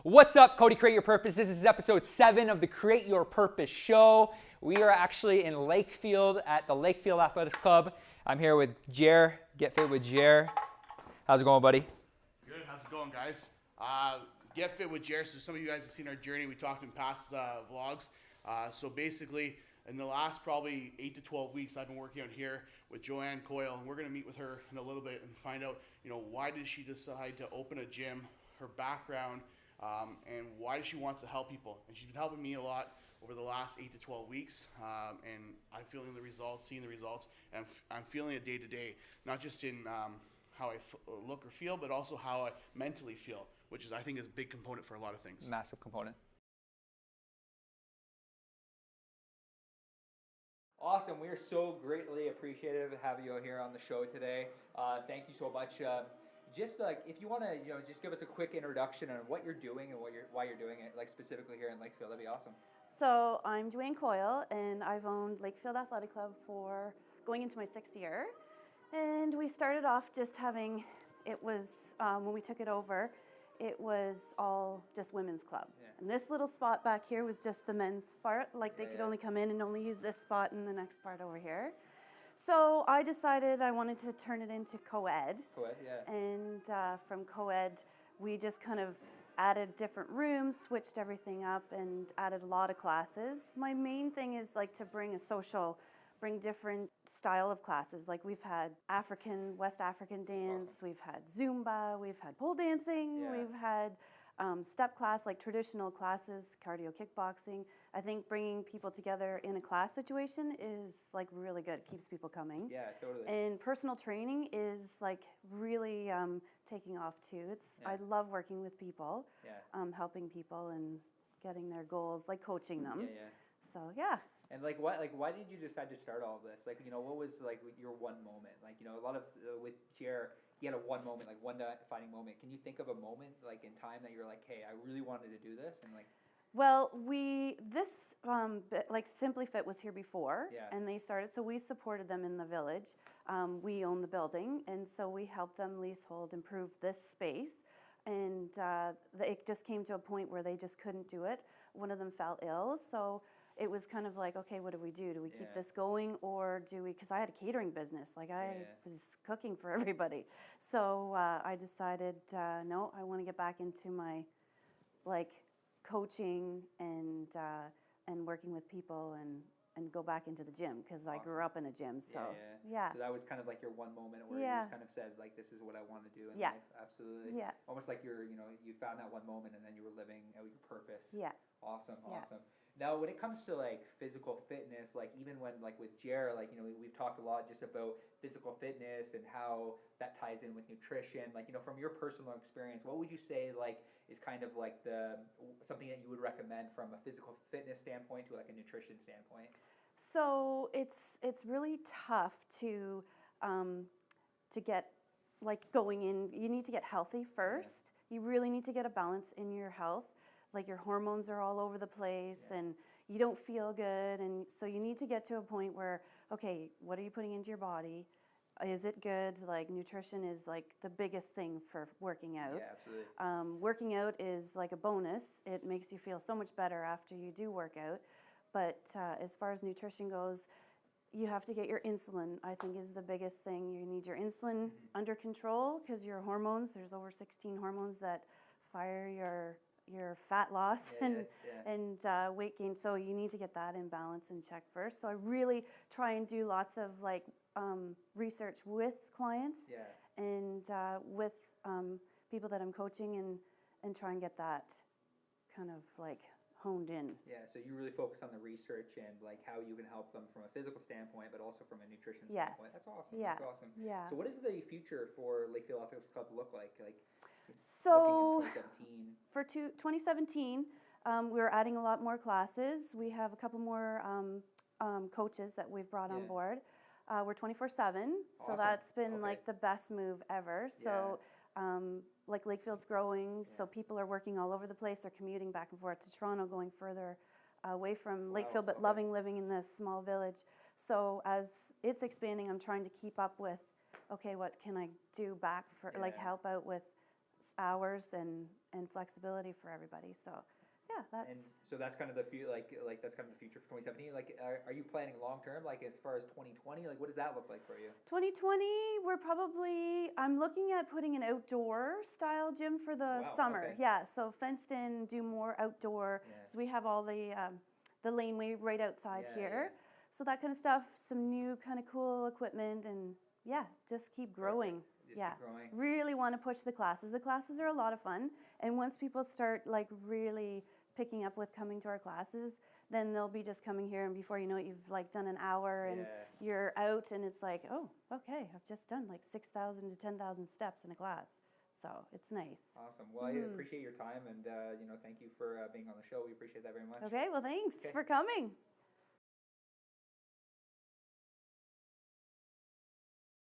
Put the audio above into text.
What's up, Cody Create Your Purpose? This is episode 7 of the Create Your Purpose show. We are actually in Lakefield at the Lakefield Athletic Club. I'm here with Jer, Get Fit with Jer. How's it going, buddy? Good. How's it going, guys? Get Fit with Jer. So some of you guys have seen our journey. We talked in past vlogs. So basically, in the last probably 8 to 12 weeks, I've been working out here with Joanne Coyle, and we're going to meet with her in a little bit and find out, why did she decide to open a gym, her background, and why she wants to help people. And she's been helping me a lot over the last 8 to 12 weeks, and I'm feeling the results, seeing the results, and I'm feeling it day to day, not just in how I look or feel, but also how I mentally feel, which is, I think, is a big component for a lot of things. Massive component. Awesome. We are so greatly appreciative of having you here on the show today. Thank you so much. Just like, if you want to, just give us a quick introduction on what you're doing and why you're doing it, like specifically here in Lakefield, that'd be awesome. So I'm Joanne Coyle, and I've owned Lakefield Athletic Club for going into my 6th year. And we started off just having, it was, when we took it over, it was all just women's club. Yeah. And this little spot back here was just the men's part. Like they could only come in and only use this spot and the next part over here. So I decided I wanted to turn it into co-ed. Co-ed, yeah. And from co-ed, we just kind of added different rooms, switched everything up, and added a lot of classes. My main thing is like to bring different style of classes. Like we've had West African dance, awesome. We've had Zumba, we've had pole dancing, we've had step class, like traditional classes, cardio kickboxing. I think bringing people together in a class situation is like really good. It keeps people coming. Yeah, totally. And personal training is like really taking off too. I love working with people, helping people and getting their goals, like coaching them. Yeah. So yeah. And why did you decide to start all of this? Like, what was like your one moment? Like, a lot of with Jer, he had a one moment, like one defining moment. Can you think of a moment like in time that you're like, hey, I really wanted to do this, and like? Well, like Simply Fit was here before, and they started. So we supported them in the village. We own the building, and so we helped them leasehold, improve this space, and it just came to a point where they just couldn't do it. One of them fell ill, so it was kind of like, okay, what do we do? Do we keep this going, or do we, because I had a catering business, like I was cooking for everybody. So I decided, no, I want to get back into my, like, coaching and working with people and go back into the gym, because I grew up in a gym. So So that was kind of like your one moment where you just kind of said, like, this is what I want to do in life. Absolutely. Yeah. Almost like you found that one moment and then you were living out your purpose. Yeah. Awesome. Now, when it comes to like physical fitness, like even when like with Jer, like we've talked a lot just about physical fitness and how that ties in with nutrition. Like from your personal experience, what would you say like is kind of like something that you would recommend from a physical fitness standpoint to like a nutrition standpoint? So it's really tough to get like going in. You need to get healthy first. You really need to get a balance in your health. Like your hormones are all over the place and you don't feel good. And so you need to get to a point where, okay, what are you putting into your body? Is it good? Like nutrition is like the biggest thing for working out. Yeah, absolutely. Working out is like a bonus. It makes you feel so much better after you do work out. But as far as nutrition goes, you have to get your insulin, I think, is the biggest thing. You need your insulin under control, because your hormones, there's over 16 hormones that fire your fat loss and weight gain. So you need to get that in balance and check first. So I really try and do lots of like research with clients and with people that I'm coaching and try and get that kind of like honed in. Yeah, so you really focus on the research and like how you can help them from a physical standpoint, but also from a nutrition standpoint. That's awesome. Yeah. That's awesome. Yeah. So what does the future for Lakefield Athletic Club look like? Like, so for 2017, we're adding a lot more classes. We have a couple more coaches that we've brought on board. We're 24/7, so that's been like the best move ever. So like Lakefield's growing, so people are working all over the place. They're commuting back and forth to Toronto, going further away from Lakefield, but loving living in this small village. So as it's expanding, I'm trying to keep up with, okay, what can I do back for, like help out with hours and and flexibility for everybody. So yeah, that's. And so that's kind of the that's kind of the future for 2017. Like, are you planning long term? Like, as far as 2020, like, what does that look like for you? 2020, I'm looking at putting an outdoor style gym for the Wow, summer. okay. Yeah, so fenced in, do more outdoor. Yeah. So we have all the laneway right outside Yeah, here. So that kind of stuff, some new kind of cool equipment, and yeah, just keep growing. Just Yeah, keep growing. really want to push the classes. The classes are a lot of fun, and once people start like really picking up with coming to our classes, then they'll be just coming here, and before you know it, you've like done an hour and Yeah. you're out, and it's like, oh, okay, I've just done like 6,000 to 10,000 steps in a class. So it's nice. Awesome. Well, I appreciate your time, and thank you for being on the show. We appreciate that very much. Okay, well, thanks Okay. for coming.